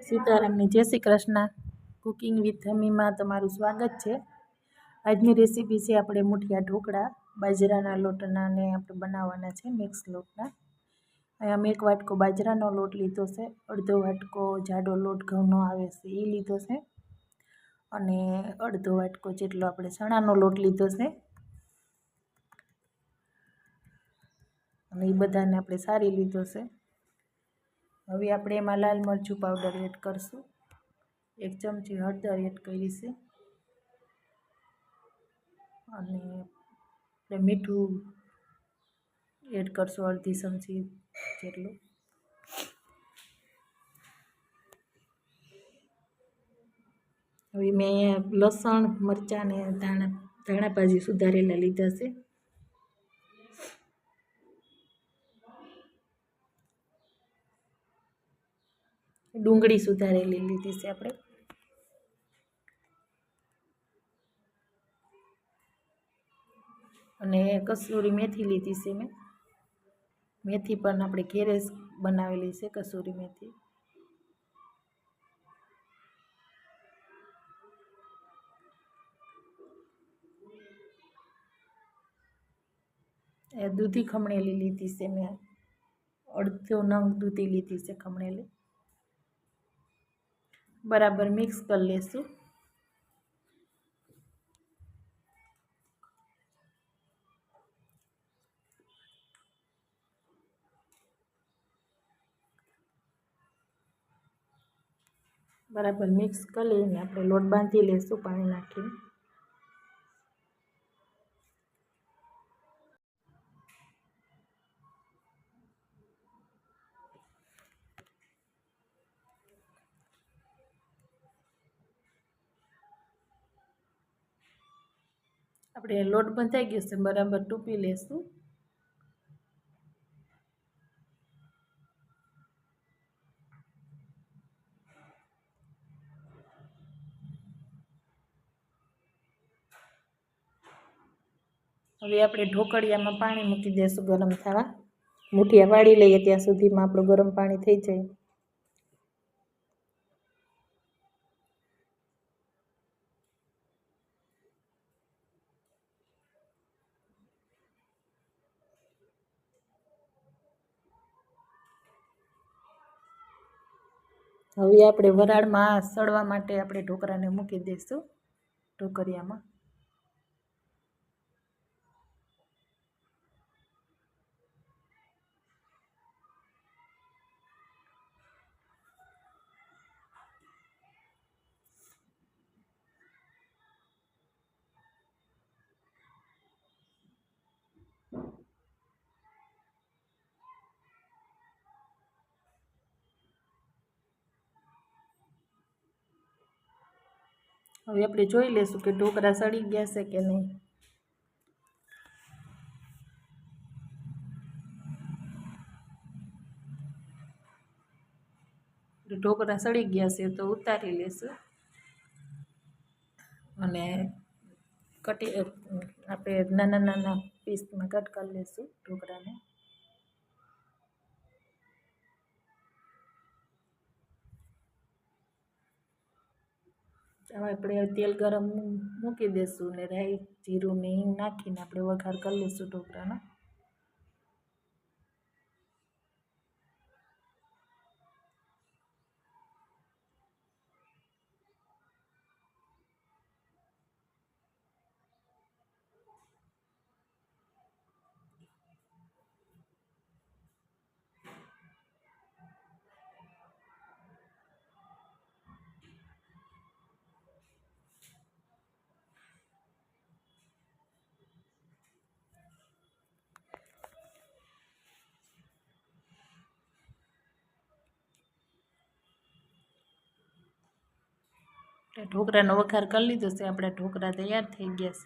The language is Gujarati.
સીતારામની જય શ્રી કૃષ્ણ. કુકિંગ વિથ હમીમાં તમારું સ્વાગત છે. આજની રેસીપી છે આપણે મુઠિયા ઢોકળા બાજરાના લોટના ને આપણે બનાવવાના છે મિક્સ લોટના. અહીંયા મેં 1 વાટકો બાજરાનો લોટ લીધો છે, અડધો વાટકો જાડો લોટ ઘઉંનો આવે છે એ લીધો છે, અને અડધો વાટકો જેટલો આપણે ચણાનો લોટ લીધો છે. અને એ બધાને આપણે સારી લીધો છે. હવે આપણે એમાં લાલ મરચું પાવડર એડ કરશું, 1 ચમચી હળદર એડ કરી છે, અને આપણે મીઠું એડ કરશું અડધી ચમચી જેટલું. હવે મેં લસણ મરચાં ને ધાણા ભાજી સુધારેલા લીધા છે. ડુંગળી સુધારેલી લીધી છે આપણે, અને કસૂરી મેથી લીધી છે મેં. મેથી પણ આપણે ઘેરે બનાવેલી છે કસૂરી મેથી. એ દૂધી ખમણેલી લીધી છે મેં, અડધો નંગ દૂધી લીધી છે ખમણેલી. બરાબર મિક્સ કરી લેશું. બરાબર મિક્સ કરી લઈને આપણે લોટ બાંધી લઈશું પાણી નાખીને. આપણે લોટ બંધાઈ ગયો છે, બરાબર ટૂંપી લેશું. હવે આપણે ઢોકળિયામાં પાણી મૂકી દઈશું ગરમ થવા. મુઠિયા વાળી લઈએ ત્યાં સુધીમાં આપણું ગરમ પાણી થઈ જાય. હવે આપણે વરાળમાં સળવા માટે આપણે ઢોકળાને મૂકી દઈશું ઢોકળિયામાં. હવે આપણે જોઈ લઈશું કે ઢોકળા સળી ગયા છે કે નહીં. ઢોકળા સળી ગયા છે તો ઉતારી લેશું, અને આપણે નાના પીસમાં કટ કરી લઈશું ઢોકળાને. હવે આપણે તેલ ગરમ મૂકી દઈશું ને રાઈ જીરું ને હિંગ નાખીને આપણે વઘાર કરી લઈશું ઢોકળાનો. ઢોકળાનો વઘાર કરી લીધો છે, આપણા ઢોકળા તૈયાર થઈ ગયા છે.